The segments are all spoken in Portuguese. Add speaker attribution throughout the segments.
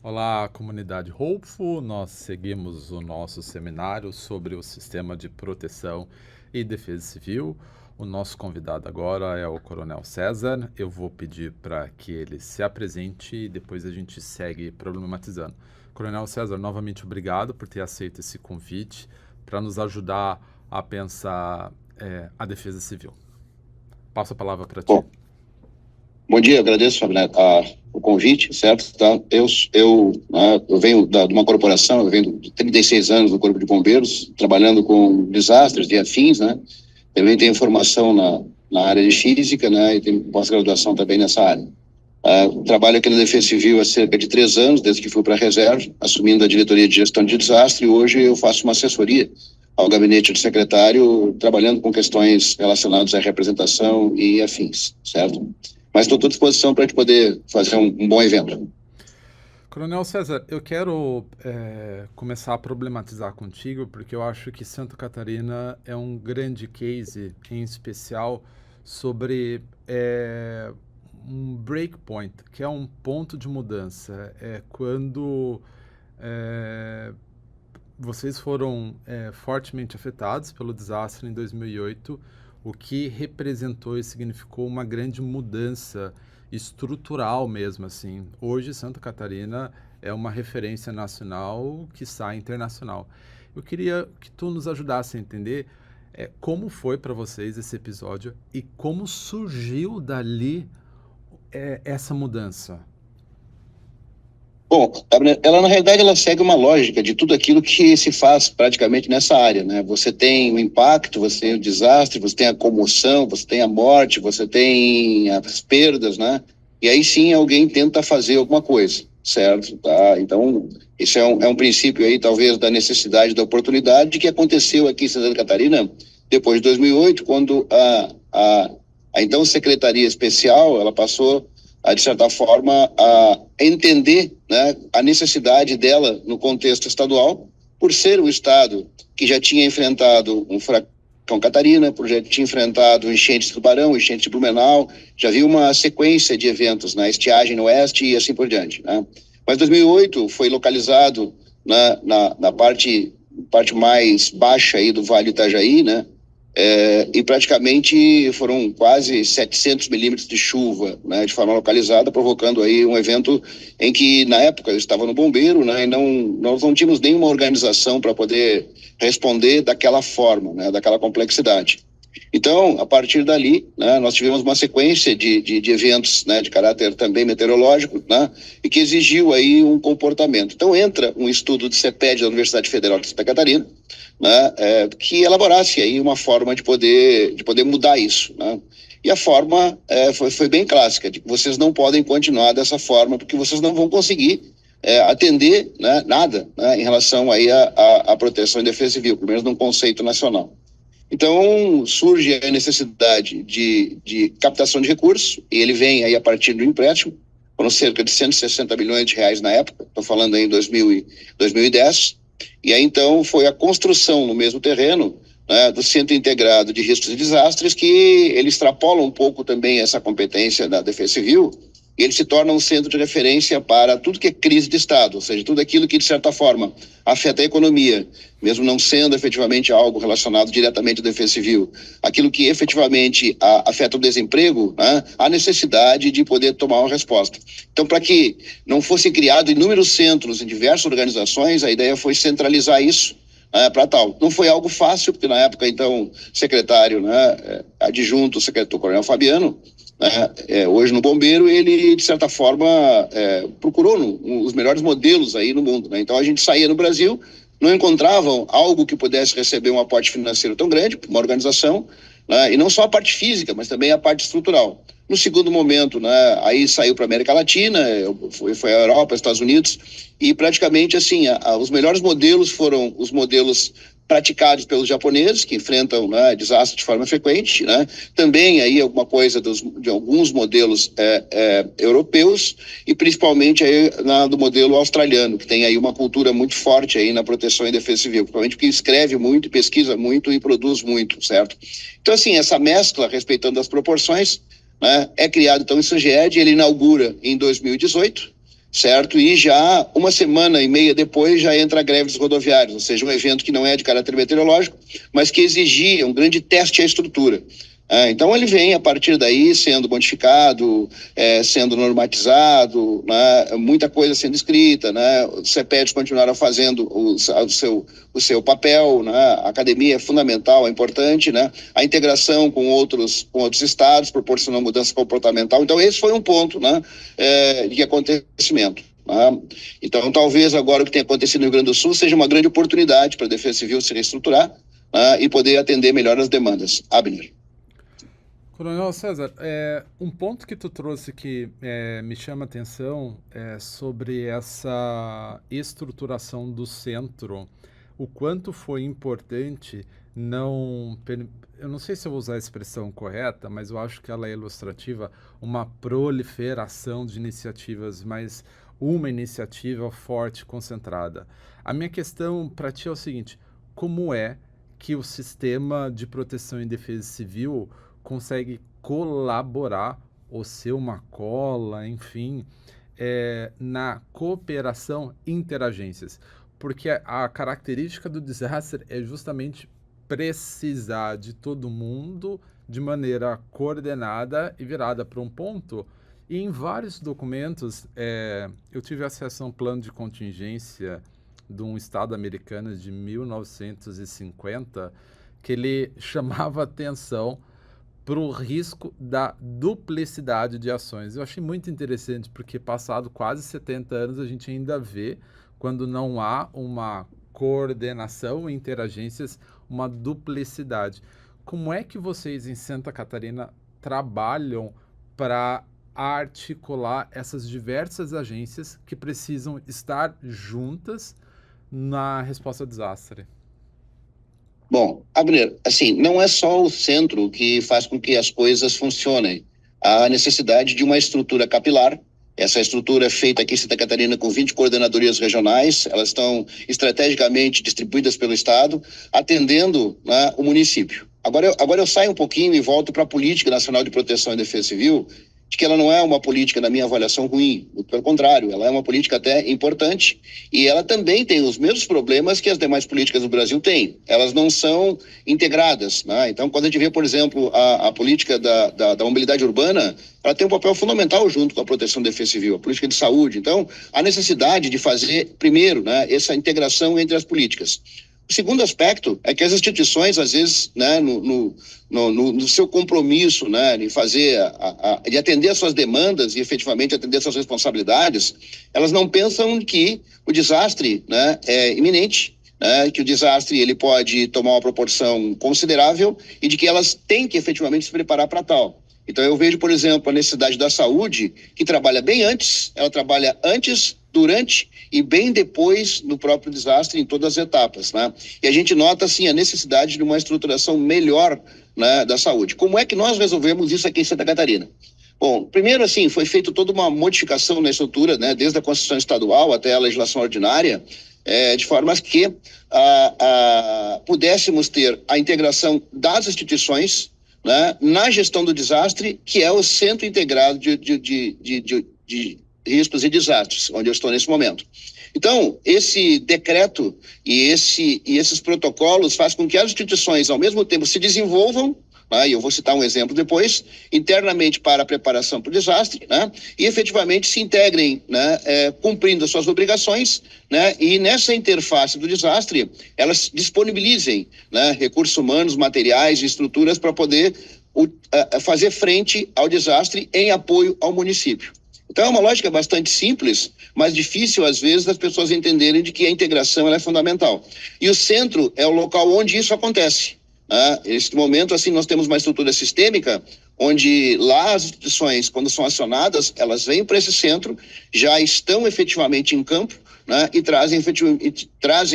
Speaker 1: Olá, comunidade Hopeful. Nós seguimos o nosso seminário sobre o sistema de proteção e defesa civil. O nosso convidado agora é o Coronel César. Eu vou pedir para que ele se apresente e depois a gente segue problematizando. Coronel César, novamente obrigado por ter aceito esse convite para nos ajudar a pensar a defesa civil. Passo a palavra para ti.
Speaker 2: Bom dia, agradeço o convite, certo? Tá? Eu venho de uma corporação, eu venho de 36 anos do Corpo de Bombeiros, trabalhando com desastres e afins, né? Também tenho formação na área de física, né? E tenho pós-graduação também nessa área. Trabalho aqui na Defesa Civil há cerca de 3 anos, desde que fui para a reserva, assumindo a diretoria de gestão de desastre, e hoje eu faço uma assessoria ao gabinete do secretário, trabalhando com questões relacionadas à representação e afins, certo? Mas estou à tua disposição para a gente poder fazer um bom evento.
Speaker 1: Coronel César, eu quero começar a problematizar contigo, porque eu acho que Santa Catarina é um grande case, em especial, sobre um breakpoint, que é um ponto de mudança. É quando vocês foram fortemente afetados pelo desastre em 2008, o que representou e significou uma grande mudança estrutural mesmo, assim. Hoje, Santa Catarina é uma referência nacional, quiçá internacional. Eu queria que tu nos ajudasse a entender como foi para vocês esse episódio e como surgiu dali essa mudança.
Speaker 2: Bom, ela na realidade ela segue uma lógica de tudo aquilo que se faz praticamente nessa área, né? Você tem o impacto, você tem o desastre, você tem a comoção, você tem a morte, você tem as perdas, né? E aí sim alguém tenta fazer alguma coisa, certo? Tá? Então, esse é um princípio aí, talvez, da necessidade, da oportunidade que aconteceu aqui em Santa Catarina depois de 2008, quando a então Secretaria Especial, ela passou de certa forma, a entender, né, a necessidade dela no contexto estadual, por ser o estado que já tinha enfrentado um furacão Catarina, já tinha enfrentado enchentes de Tubarão, enchentes de Blumenau, já havia uma sequência de eventos na estiagem no oeste e assim por diante, né? Mas 2008 foi localizado na parte mais baixa aí do Vale do Itajaí, né? E praticamente foram quase 700 milímetros de chuva, né, de forma localizada, provocando aí um evento em que, na época, eu estava no bombeiro, né, e nós não tínhamos nenhuma organização para poder responder daquela forma, né, daquela complexidade. Então, a partir dali, né, nós tivemos uma sequência de eventos, né, de caráter também meteorológico, né, e que exigiu aí um comportamento. Então, entra um estudo de CEPED da Universidade Federal de Santa Catarina, né, que elaborasse aí uma forma de poder mudar isso, né? E a forma foi bem clássica, de que vocês não podem continuar dessa forma, porque vocês não vão conseguir atender, né, nada, né, em relação aí à proteção e defesa civil, pelo menos num conceito nacional. Então, surge a necessidade de captação de recursos, e ele vem aí a partir do empréstimo, foram cerca de 160 milhões de reais na época, estou falando aí em 2010, e aí então foi a construção no mesmo terreno, né, do Centro Integrado de Riscos e Desastres, que ele extrapola um pouco também essa competência da Defesa Civil, e ele se torna um centro de referência para tudo que é crise de Estado, ou seja, tudo aquilo que, de certa forma, afeta a economia, mesmo não sendo efetivamente algo relacionado diretamente à Defesa Civil, aquilo que efetivamente afeta o desemprego, né, a necessidade de poder tomar uma resposta. Então, para que não fossem criados inúmeros centros em diversas organizações, a ideia foi centralizar isso para tal. Não foi algo fácil, porque na época, então, secretário, né, adjunto, o secretário Coronel Fabiano, hoje no Bombeiro, ele, de certa forma, procurou os melhores modelos aí no mundo, né? Então, a gente saía no Brasil, não encontravam algo que pudesse receber um aporte financeiro tão grande, uma organização, né? E não só a parte física, mas também a parte estrutural. No segundo momento, né, aí saiu para a América Latina, foi a Europa, Estados Unidos, e praticamente, assim, os melhores modelos foram os modelos praticados pelos japoneses, que enfrentam, né, desastres de forma frequente, né? Também aí alguma coisa de alguns modelos europeus, e principalmente aí do modelo australiano, que tem aí uma cultura muito forte aí na proteção e defesa civil, principalmente porque escreve muito, pesquisa muito e produz muito, certo? Então, assim, essa mescla, respeitando as proporções, né, é criado então o SUGED, ele inaugura em 2018, certo? E já uma semana e meia depois já entra a greve dos rodoviários, ou seja, um evento que não é de caráter meteorológico, mas que exigia um grande teste à estrutura. Então ele vem a partir daí sendo modificado, sendo normatizado, né, muita coisa sendo escrita, né, os CEPEDs continuaram fazendo o seu papel, né, a academia é fundamental, é importante, né, a integração com outros estados proporcionou mudança comportamental. Então esse foi um ponto, né, de acontecimento. Então talvez agora o que tem acontecido no Rio Grande do Sul seja uma grande oportunidade para a Defesa Civil se reestruturar, e poder atender melhor as demandas. Abner.
Speaker 1: Coronel César, um ponto que tu trouxe que me chama a atenção é sobre essa estruturação do centro, o quanto foi importante eu não sei se eu vou usar a expressão correta, mas eu acho que ela é ilustrativa, uma proliferação de iniciativas, mas uma iniciativa forte, concentrada. A minha questão para ti é o seguinte, como é que o sistema de proteção e defesa civil consegue colaborar ou ser uma cola, enfim, na cooperação interagências? Porque a característica do desastre é justamente precisar de todo mundo de maneira coordenada e virada para um ponto. E em vários documentos, eu tive acesso a um plano de contingência de um estado americano de 1950, que ele chamava atenção para o risco da duplicidade de ações. Eu achei muito interessante, porque passado quase 70 anos, a gente ainda vê, quando não há uma coordenação entre agências, uma duplicidade. Como é que vocês em Santa Catarina trabalham para articular essas diversas agências que precisam estar juntas na resposta ao desastre?
Speaker 2: Bom, Abner, assim, não é só o centro que faz com que as coisas funcionem. Há necessidade de uma estrutura capilar. Essa estrutura é feita aqui em Santa Catarina com 20 coordenadorias regionais, elas estão estrategicamente distribuídas pelo Estado, atendendo, né, o município. Agora eu saio um pouquinho e volto para a Política Nacional de Proteção e Defesa Civil, de que ela não é uma política, na minha avaliação, ruim. Pelo contrário, ela é uma política até importante e ela também tem os mesmos problemas que as demais políticas do Brasil têm. Elas não são integradas, né? Então, quando a gente vê, por exemplo, a política da mobilidade urbana, ela tem um papel fundamental junto com a proteção da defesa civil, a política de saúde. Então, a necessidade de fazer, primeiro, né, essa integração entre as políticas. O segundo aspecto é que as instituições, às vezes, né, no seu compromisso, né, de fazer, de atender às suas demandas e efetivamente atender às suas responsabilidades, elas não pensam que o desastre, né, é iminente, né, que o desastre ele pode tomar uma proporção considerável e de que elas têm que efetivamente se preparar para tal. Então eu vejo, por exemplo, a necessidade da saúde, que trabalha bem antes, ela trabalha antes, durante e bem depois do próprio desastre em todas as etapas, né? E a gente nota, assim, a necessidade de uma estruturação melhor, né, da saúde. Como é que nós resolvemos isso aqui em Santa Catarina? Bom, primeiro, assim, foi feita toda uma modificação na estrutura, né, desde a Constituição Estadual até a legislação ordinária, de forma que pudéssemos ter a integração das instituições, né, na gestão do desastre, que é o Centro Integrado de Riscos e Desastres, onde eu estou nesse momento. Então, esse decreto e esses protocolos faz com que as instituições, ao mesmo tempo, se desenvolvam, né, e eu vou citar um exemplo depois, internamente para a preparação para o desastre, né, e efetivamente se integrem, né, cumprindo as suas obrigações, né, e nessa interface do desastre, elas disponibilizem, né, recursos humanos, materiais e estruturas para poder fazer frente ao desastre em apoio ao município. Então é uma lógica bastante simples, mas difícil às vezes das pessoas entenderem de que a integração ela é fundamental. E o centro é o local onde isso acontece. Neste momento, assim, nós temos uma estrutura sistêmica onde lá as instituições, quando são acionadas, elas vêm para esse centro, já estão efetivamente em campo, né, e trazem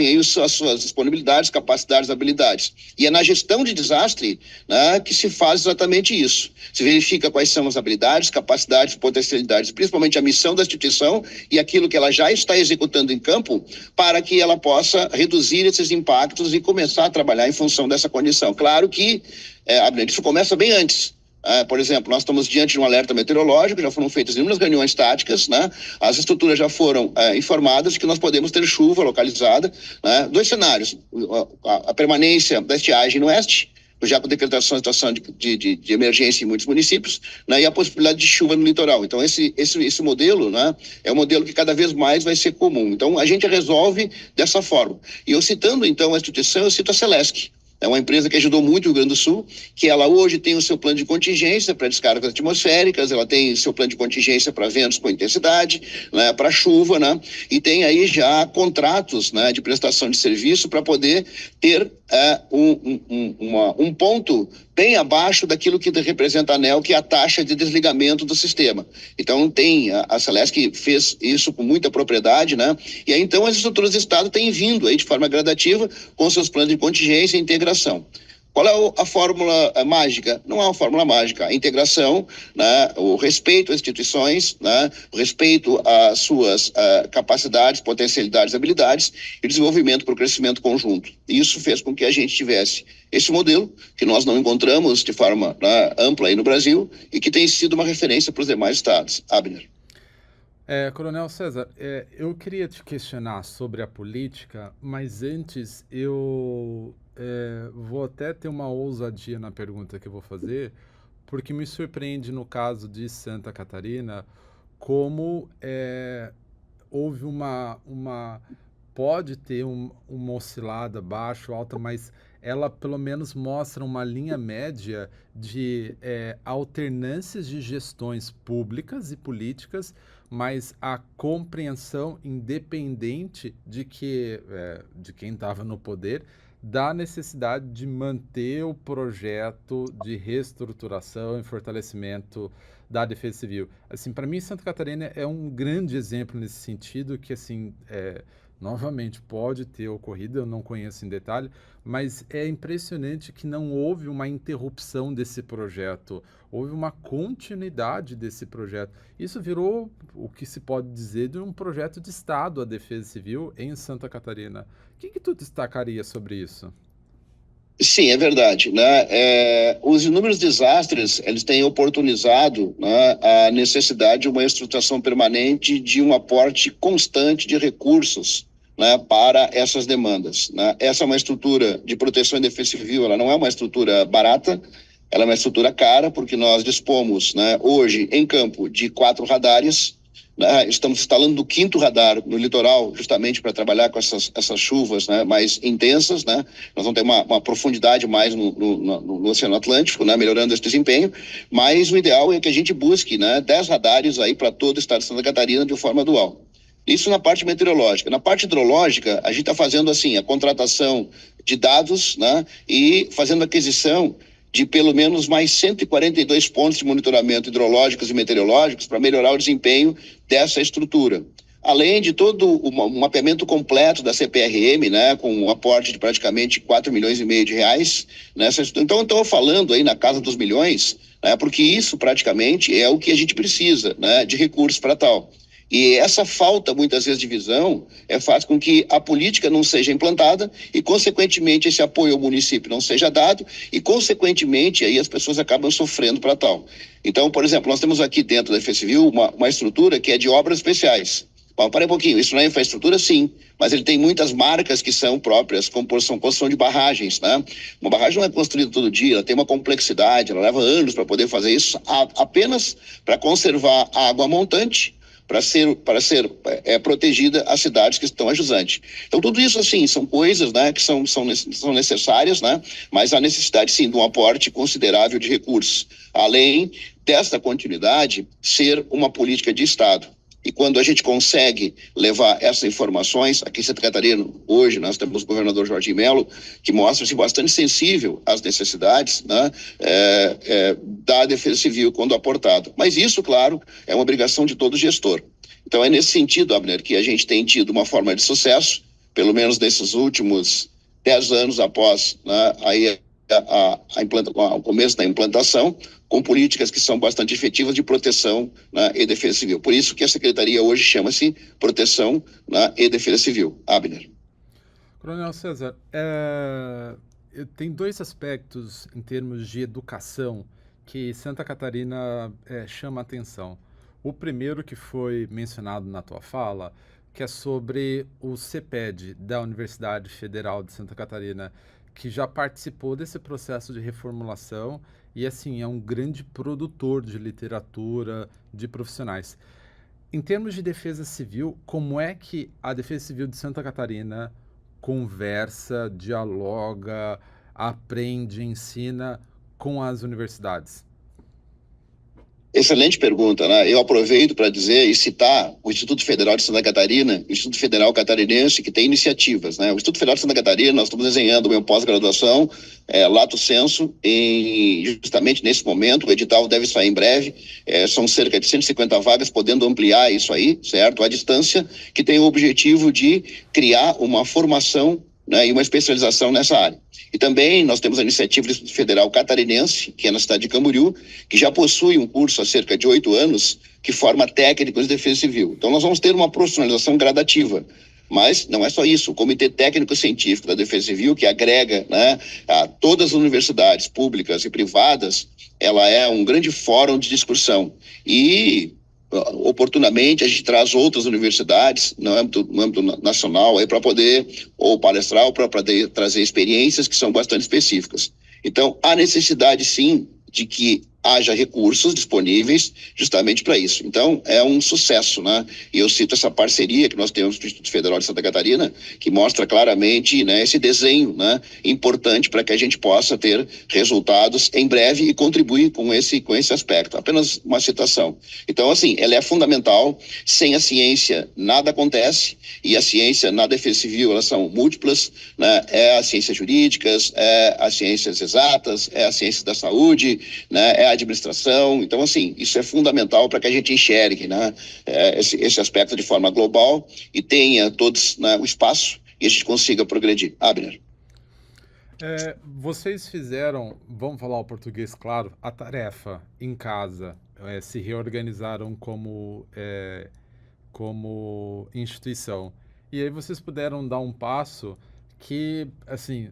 Speaker 2: aí as suas disponibilidades, capacidades, habilidades. E é na gestão de desastre, né, que se faz exatamente isso. Se verifica quais são as habilidades, capacidades, potencialidades, principalmente a missão da instituição e aquilo que ela já está executando em campo, para que ela possa reduzir esses impactos e começar a trabalhar em função dessa condição. Claro que isso começa bem antes. Por exemplo, nós estamos diante de um alerta meteorológico, já foram feitas inúmeras reuniões táticas, né? As estruturas já foram informadas de que nós podemos ter chuva localizada, né? Dois cenários: a permanência da estiagem no oeste, já com decretação de situação de emergência em muitos municípios, né? E a possibilidade de chuva no litoral. Então, esse modelo, né, é um modelo que cada vez mais vai ser comum. Então, a gente resolve dessa forma. E eu citando, então, a instituição, eu cito a Celesc. É uma empresa que ajudou muito o Rio Grande do Sul, que ela hoje tem o seu plano de contingência para descargas atmosféricas, ela tem o seu plano de contingência para ventos com intensidade, né, para chuva, né, e tem aí já contratos, né, de prestação de serviço para poder ter um ponto bem abaixo daquilo que representa a ANEEL, que é a taxa de desligamento do sistema. Então, a Celesc fez isso com muita propriedade, né? E aí, então, as estruturas do Estado têm vindo aí de forma gradativa com seus planos de contingência e integração. Qual é a fórmula mágica? Não há uma fórmula mágica. A integração, né, o respeito às instituições, né, o respeito às suas capacidades, potencialidades, habilidades e desenvolvimento para o crescimento conjunto. Isso fez com que a gente tivesse esse modelo, que nós não encontramos de forma, né, ampla aí no Brasil e que tem sido uma referência para os demais estados. Abner.
Speaker 1: Coronel César, eu queria te questionar sobre a política, mas antes eu vou até ter uma ousadia na pergunta que eu vou fazer, porque me surpreende no caso de Santa Catarina como houve pode ter uma oscilada baixo, alta, mas ela pelo menos mostra uma linha média de alternâncias de gestões públicas e políticas, mas a compreensão independente de de quem estava no poder, da necessidade de manter o projeto de reestruturação e fortalecimento da Defesa Civil. Assim, para mim, Santa Catarina é um grande exemplo nesse sentido, que assim, novamente pode ter ocorrido, eu não conheço em detalhe, mas é impressionante que não houve uma interrupção desse projeto, houve uma continuidade desse projeto. Isso virou o que se pode dizer de um projeto de Estado, a Defesa Civil, em Santa Catarina. O que tu destacaria sobre isso?
Speaker 2: Sim, é verdade, né? Os inúmeros desastres, eles têm oportunizado, né, a necessidade de uma estruturação permanente, de um aporte constante de recursos, né, para essas demandas, né? Essa é uma estrutura de proteção e defesa civil, ela não é uma estrutura barata, ela é uma estrutura cara, porque nós dispomos, né, hoje em campo de 4 radares, né? Estamos instalando o 5º radar no litoral, justamente para trabalhar com essas chuvas, né, mais intensas, né? Nós vamos ter uma profundidade mais no Oceano Atlântico, né, melhorando esse desempenho, mas o ideal é que a gente busque, né, 10 radares aí para todo o estado de Santa Catarina de forma dual. Isso na parte meteorológica. Na parte hidrológica, a gente está fazendo assim a contratação de dados, né, e fazendo aquisição de pelo menos mais 142 pontos de monitoramento hidrológicos e meteorológicos para melhorar o desempenho dessa estrutura. Além de todo o mapeamento completo da CPRM, né, com um aporte de praticamente 4 milhões e meio de reais. Então, estou falando aí na casa dos milhões, né, porque isso praticamente é o que a gente precisa, né, de recursos para tal. E essa falta, muitas vezes, de visão faz com que a política não seja implantada e, consequentemente, esse apoio ao município não seja dado e, consequentemente, aí as pessoas acabam sofrendo para tal. Então, por exemplo, nós temos aqui dentro da Defesa Civil uma estrutura que é de obras especiais. Bom, para um pouquinho, isso não é infraestrutura, sim, mas ele tem muitas marcas que são próprias, como construção de barragens, né? Uma barragem não é construída todo dia, ela tem uma complexidade, ela leva anos para poder fazer isso, apenas para conservar a água montante, para ser protegida as cidades que estão adjusantes. Então, tudo isso, assim, são coisas, né, que são necessárias, né, mas há necessidade, sim, de um aporte considerável de recursos, além desta continuidade ser uma política de Estado. E quando a gente consegue levar essas informações, aqui em Santa Catarina, hoje, nós temos o governador Jorginho Melo, que mostra-se bastante sensível às necessidades, né, da Defesa Civil quando aportado. Mas isso, claro, é uma obrigação de todo gestor. Então, é nesse sentido, Abner, que a gente tem tido uma forma de sucesso, pelo menos nesses últimos 10 anos após, né, aí o começo da implantação, com políticas que são bastante efetivas de proteção, né, e defesa civil. Por isso que a Secretaria hoje chama-se Proteção, né, e Defesa Civil. Abner.
Speaker 1: Coronel César, tem 2 aspectos em termos de educação que Santa Catarina chama atenção. O primeiro que foi mencionado na tua fala, que é sobre o CEPED da Universidade Federal de Santa Catarina, que já participou desse processo de reformulação e, assim, é um grande produtor de literatura, de profissionais. Em termos de defesa civil, como é que a Defesa Civil de Santa Catarina conversa, dialoga, aprende, ensina com as universidades?
Speaker 2: Excelente pergunta, né? Eu aproveito para dizer e citar o Instituto Federal de Santa Catarina, o Instituto Federal Catarinense, que tem iniciativas, né? O Instituto Federal de Santa Catarina, nós estamos desenhando o meu pós-graduação, lato sensu, justamente nesse momento, o edital deve sair em breve, são cerca de 150 vagas, podendo ampliar isso aí, certo? À distância, que tem o objetivo de criar uma formação, né, e uma especialização nessa área. E também nós temos a iniciativa do Instituto Federal Catarinense, que é na cidade de Camboriú, que já possui um curso há cerca de 8 anos, que forma técnicos de defesa civil. Então nós vamos ter uma profissionalização gradativa. Mas não é só isso, o Comitê Técnico Científico da Defesa Civil, que agrega, né, a todas as universidades públicas e privadas, ela é um grande fórum de discussão. E oportunamente a gente traz outras universidades no âmbito nacional para poder ou palestrar ou para poder trazer experiências que são bastante específicas. Então, há necessidade sim de que haja recursos disponíveis justamente para isso. Então, é um sucesso, né? E eu cito essa parceria que nós temos com o Instituto Federal de Santa Catarina, que mostra claramente, né, esse desenho, né, importante para que a gente possa ter resultados em breve e contribuir com esse aspecto. Apenas uma citação. Então, assim, ela é fundamental. Sem a ciência, nada acontece. E a ciência na defesa civil, elas são múltiplas, né? É as ciências jurídicas, é as ciências exatas, é a ciência da saúde, né? É a administração. Então, assim, isso é fundamental para que a gente enxergue, né, esse aspecto de forma global e tenha todos, né, o espaço e a gente consiga progredir. Abner.
Speaker 1: Vocês fizeram, vamos falar o português, claro, a tarefa em casa, se reorganizaram como instituição. E aí vocês puderam dar um passo que, assim,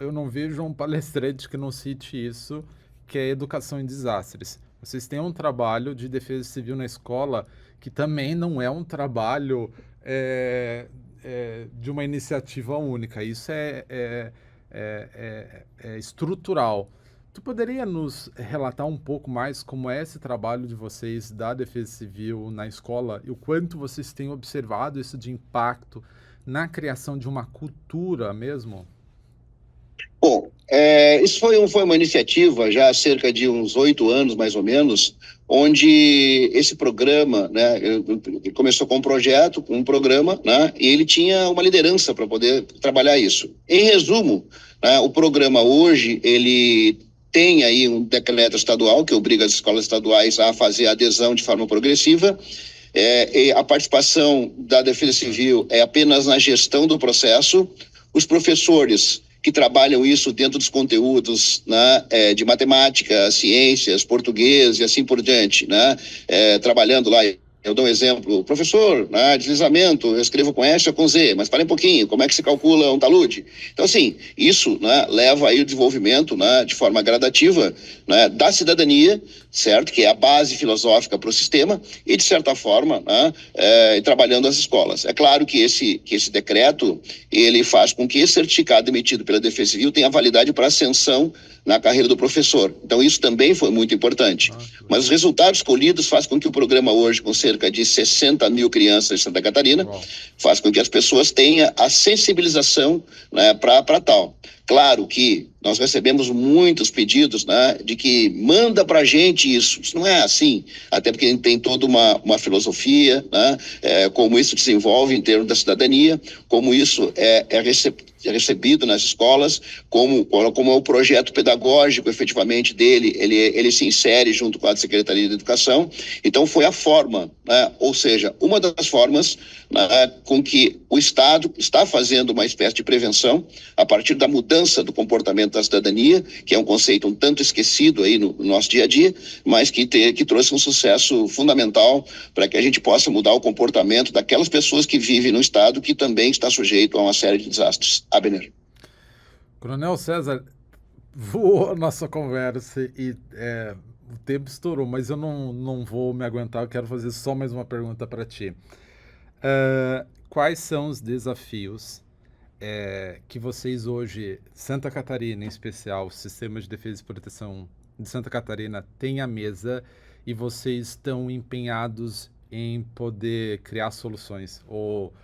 Speaker 1: eu não vejo um palestrante que não cite isso, que é educação em desastres. Vocês têm um trabalho de defesa civil na escola que também não é um trabalho de uma iniciativa única. Isso é estrutural. Tu poderia nos relatar um pouco mais como é esse trabalho de vocês da Defesa Civil na escola e o quanto vocês têm observado isso de impacto na criação de uma cultura mesmo?
Speaker 2: Bom, isso foi uma iniciativa já há cerca de uns 8 anos, mais ou menos, onde esse programa, né, ele começou com um projeto, com um programa, né, e ele tinha uma liderança para poder trabalhar isso. Em resumo, né, o programa hoje, ele tem aí um decreto estadual que obriga as escolas estaduais a fazer a adesão de forma progressiva. E a participação da Defesa Civil é apenas na gestão do processo. Os professores que trabalham isso dentro dos conteúdos, né, de matemática, ciências, português e assim por diante, né, trabalhando lá. Eu dou um exemplo, professor, né, deslizamento, eu escrevo com S ou com Z, mas para um pouquinho, como é que se calcula um talude? Então, assim, isso, né, leva aí o desenvolvimento, né, de forma gradativa, né, da cidadania, certo? Que é a base filosófica para o sistema e, de certa forma, né, trabalhando as escolas. É claro que esse decreto, ele faz com que esse certificado emitido pela Defesa Civil tenha validade para ascensão na carreira do professor. Então, isso também foi muito importante. Mas os resultados colhidos fazem com que o programa hoje, com cerca de 60 mil crianças em Santa Catarina, faz com que as pessoas tenham a sensibilização, né, para tal. Claro que nós recebemos muitos pedidos, né, de que manda para a gente isso. Isso não é assim, até porque tem toda uma filosofia, né, como isso desenvolve em termos da cidadania, como isso é recebido nas escolas, como é o projeto pedagógico efetivamente dele, ele se insere junto com a Secretaria de Educação. Então foi a forma, né, ou seja, uma das formas, né, com que o Estado está fazendo uma espécie de prevenção a partir da mudança do comportamento da cidadania, que é um conceito um tanto esquecido aí no nosso dia a dia, mas que trouxe um sucesso fundamental para que a gente possa mudar o comportamento daquelas pessoas que vivem no Estado que também está sujeito a uma série de desastres. Abner.
Speaker 1: Coronel César, voou a nossa conversa e o tempo estourou, mas eu não vou me aguentar, eu quero fazer só mais uma pergunta para ti. Quais são os desafios que vocês hoje, Santa Catarina em especial, o Sistema de Defesa e Proteção de Santa Catarina tem à mesa e vocês estão empenhados em poder criar soluções? Ou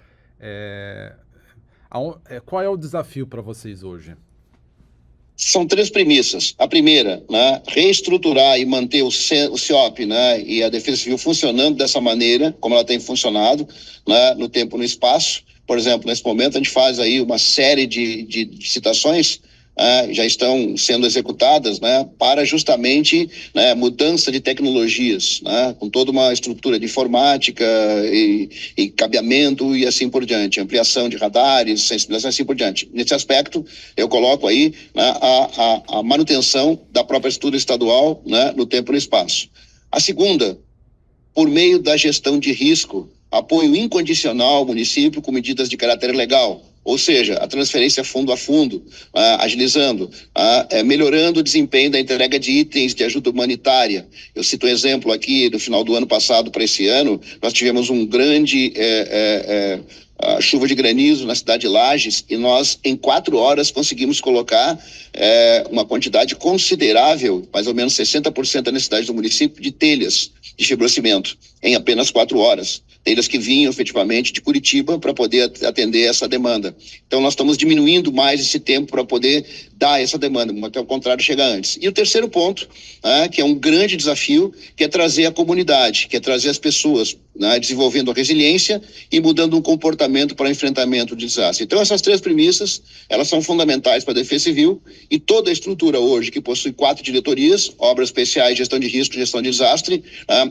Speaker 1: qual é o desafio para vocês hoje?
Speaker 2: São três premissas. A primeira, né, reestruturar e manter o CIOP, né, e a Defesa Civil funcionando dessa maneira, como ela tem funcionado, né, no tempo e no espaço. Por exemplo, nesse momento a gente faz aí uma série de citações, já estão sendo executadas, né, para justamente, né, mudança de tecnologias, né, com toda uma estrutura de informática e cabeamento e assim por diante, ampliação de radares, sensibilização e assim por diante. Nesse aspecto, eu coloco aí, né, a manutenção da própria estrutura estadual, né, no tempo e no espaço. A segunda, por meio da gestão de risco, apoio incondicional ao município com medidas de caráter legal, ou seja, a transferência fundo a fundo, agilizando, melhorando o desempenho da entrega de itens de ajuda humanitária. Eu cito um exemplo aqui, no final do ano passado para esse ano, nós tivemos um grande chuva de granizo na cidade de Lages e nós, em 4 horas, conseguimos colocar uma quantidade considerável, mais ou menos 60% da necessidade do município, de telhas de fibrocimento, em apenas 4 horas. Telhas que vinham efetivamente de Curitiba para poder atender essa demanda. Então, nós estamos diminuindo mais esse tempo para poder dar essa demanda, até o contrário, chega antes. E o terceiro ponto, que é um grande desafio, que é trazer a comunidade, que é trazer as pessoas, desenvolvendo a resiliência e mudando um comportamento para enfrentamento de desastre. Então, essas três premissas, elas são fundamentais para a Defesa Civil e toda a estrutura hoje, que possui 4 diretorias, obras especiais, gestão de risco, gestão de desastre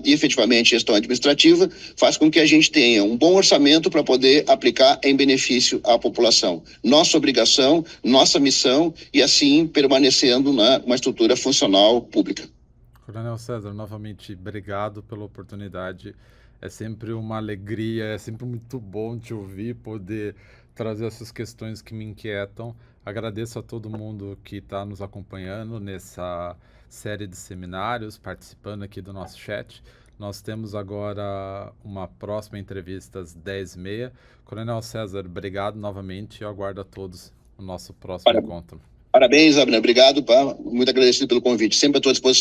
Speaker 2: e, efetivamente, gestão administrativa, faz com que a gente tenha um bom orçamento para poder aplicar em benefício à população. Nossa obrigação, nossa missão e, assim, permanecendo uma estrutura funcional pública.
Speaker 1: Coronel César, novamente, obrigado pela oportunidade. É sempre uma alegria, é sempre muito bom te ouvir, poder trazer essas questões que me inquietam. Agradeço a todo mundo que está nos acompanhando nessa série de seminários, participando aqui do nosso chat. Nós temos agora uma próxima entrevista às 10h30. Coronel César, obrigado novamente e eu aguardo a todos o nosso próximo encontro.
Speaker 2: Parabéns, Abner. Obrigado. Muito agradecido pelo convite. Sempre à tua disposição.